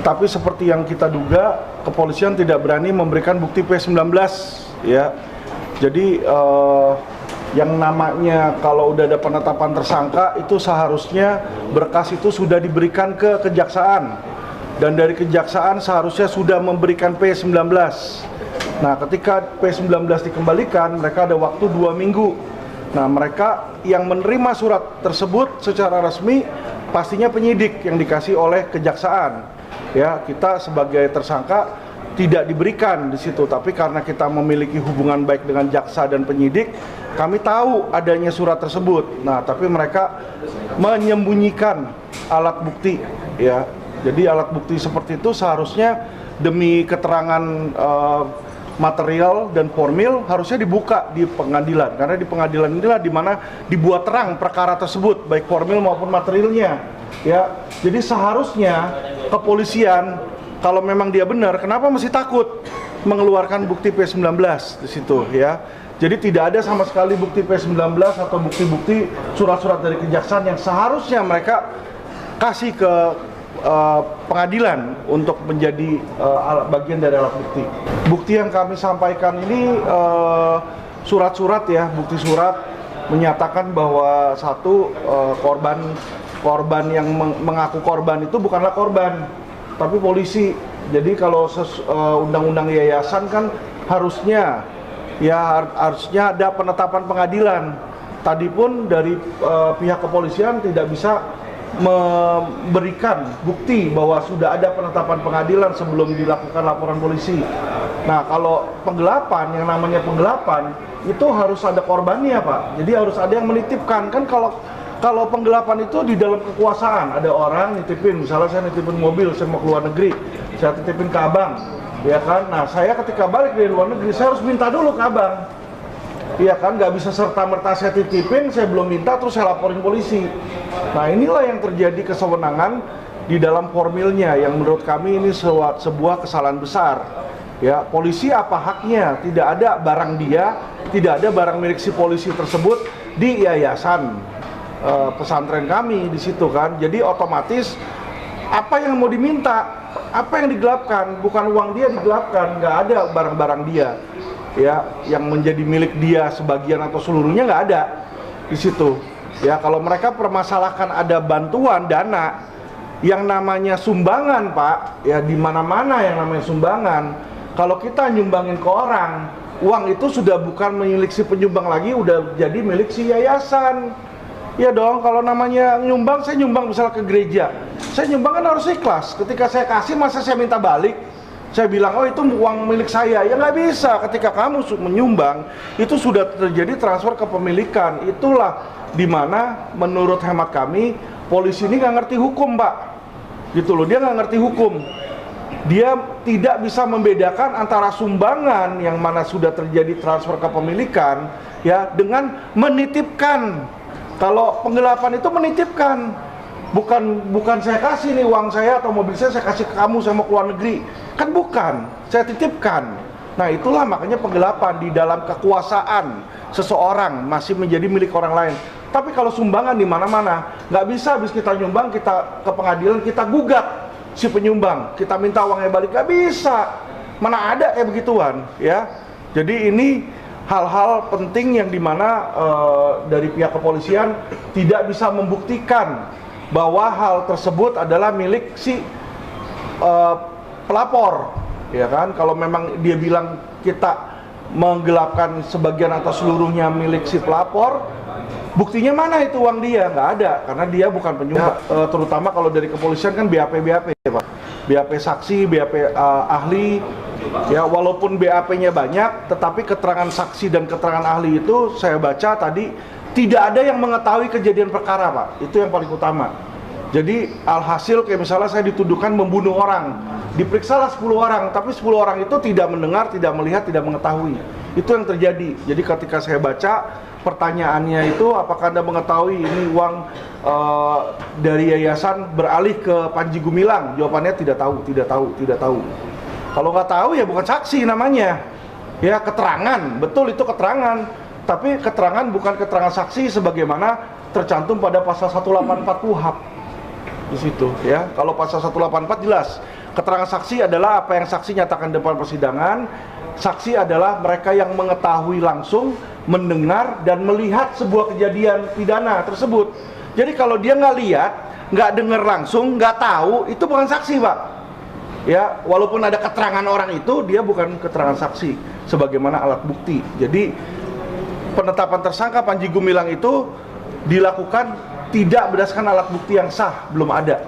Tetapi seperti yang kita duga, kepolisian tidak berani memberikan bukti P19, ya. Jadi yang namanya kalau udah ada penetapan tersangka itu seharusnya berkas itu sudah diberikan ke kejaksaan, dan dari kejaksaan seharusnya sudah memberikan P19. Nah, ketika P19 dikembalikan, mereka ada waktu 2 minggu. Nah, mereka yang menerima surat tersebut secara resmi pastinya penyidik yang dikasih oleh kejaksaan. Ya, kita sebagai tersangka tidak diberikan di situ, tapi karena kita memiliki hubungan baik dengan jaksa dan penyidik, kami tahu adanya surat tersebut. Nah, tapi mereka menyembunyikan alat bukti, ya. Jadi alat bukti seperti itu seharusnya demi keterangan material dan formil harusnya dibuka di pengadilan, karena di pengadilan inilah di mana dibuat terang perkara tersebut, baik formil maupun materialnya, ya. Jadi seharusnya kepolisian kalau memang dia benar, kenapa mesti takut mengeluarkan bukti P19 di situ, ya. Jadi tidak ada sama sekali bukti P19 atau bukti-bukti surat-surat dari kejaksaan yang seharusnya mereka kasih ke pengadilan untuk menjadi bagian dari alat bukti. Bukti yang kami sampaikan ini surat-surat, ya, bukti surat menyatakan bahwa satu korban yang mengaku korban itu bukanlah korban, tapi polisi. Jadi kalau undang-undang yayasan kan harusnya ada penetapan pengadilan. Tadi pun dari pihak kepolisian tidak bisa memberikan bukti bahwa sudah ada penetapan pengadilan sebelum dilakukan laporan polisi. Nah, kalau penggelapan, yang namanya penggelapan itu harus ada korbannya, Pak. Jadi harus ada yang menitipkan. Kan kalau penggelapan itu di dalam kekuasaan, ada orang nitipin, misalnya saya nitipin mobil, saya mau keluar negeri, saya titipin ke abang, ya kan? Nah, saya ketika balik dari luar negeri, saya harus minta dulu ke abang. Iya kan, nggak bisa serta-merta saya titipin, saya belum minta, terus saya laporin polisi. Nah, inilah yang terjadi kesewenangan di dalam formilnya, yang menurut kami ini sebuah kesalahan besar. Ya, polisi apa haknya? Tidak ada barang dia, tidak ada barang milik si polisi tersebut di yayasan pesantren kami di situ kan. Jadi otomatis apa yang mau diminta, apa yang digelapkan, bukan uang dia digelapkan, nggak ada barang-barang dia. Ya, yang menjadi milik dia sebagian atau seluruhnya nggak ada di situ. Ya, kalau mereka permasalahkan ada bantuan dana yang namanya sumbangan, Pak, ya di mana-mana yang namanya sumbangan. Kalau kita nyumbangin ke orang, uang itu sudah bukan milik si penyumbang lagi, udah jadi milik si yayasan. Ya dong, kalau namanya nyumbang, saya nyumbang misalnya ke gereja, saya nyumbang kan harus ikhlas. Ketika saya kasih, masa saya minta balik? Saya bilang, oh itu uang milik saya. Ya nggak bisa, ketika kamu menyumbang, itu sudah terjadi transfer kepemilikan. Itulah dimana menurut hemat kami, polisi ini nggak ngerti hukum, Pak. Gitu loh, dia nggak ngerti hukum. Dia tidak bisa membedakan antara sumbangan yang mana sudah terjadi transfer kepemilikan, ya, dengan menitipkan. Kalau penggelapan itu menitipkan. Bukan saya kasih nih uang saya atau mobil saya kasih ke kamu, saya mau keluar negeri. Kan bukan, saya titipkan. Nah, itulah makanya penggelapan di dalam kekuasaan seseorang masih menjadi milik orang lain. Tapi kalau sumbangan di mana-mana, nggak bisa habis kita nyumbang, kita ke pengadilan, kita gugat si penyumbang, kita minta uangnya balik, nggak bisa. Mana ada kayak begituan, ya. Jadi ini hal-hal penting yang dimana dari pihak kepolisian tidak bisa membuktikan bahwa hal tersebut adalah milik si pelapor, ya kan? Kalau memang dia bilang kita menggelapkan sebagian atau seluruhnya milik si pelapor, buktinya mana itu uang dia? Nggak ada, karena dia bukan penyumbang. Ya, terutama kalau dari kepolisian kan BAP, Pak. BAP saksi, BAP ahli. Ya, walaupun BAP-nya banyak, tetapi keterangan saksi dan keterangan ahli itu saya baca tadi tidak ada yang mengetahui kejadian perkara, Pak. Itu yang paling utama. Jadi alhasil kayak misalnya saya dituduhkan membunuh orang, diperiksalah 10 orang, tapi 10 orang itu tidak mendengar, tidak melihat, tidak mengetahui. Itu yang terjadi. Jadi ketika saya baca pertanyaannya itu, apakah Anda mengetahui ini uang dari yayasan beralih ke Panji Gumilang? Jawabannya tidak tahu, tidak tahu, tidak tahu. Kalau nggak tahu ya bukan saksi namanya. Ya, keterangan, betul itu keterangan. Tapi keterangan bukan keterangan saksi sebagaimana tercantum pada pasal 184 KUHP di situ, ya. Kalau pasal 184 jelas Keterangan saksi adalah apa yang saksi nyatakan depan persidangan. Saksi adalah mereka yang mengetahui langsung, mendengar, dan melihat sebuah kejadian pidana tersebut. Jadi kalau dia nggak lihat, nggak dengar langsung, nggak tahu, itu bukan saksi, Pak. Ya, walaupun ada keterangan orang itu, dia bukan keterangan saksi, sebagaimana alat bukti. Jadi penetapan tersangka Panji Gumilang itu dilakukan tidak berdasarkan alat bukti yang sah, belum ada.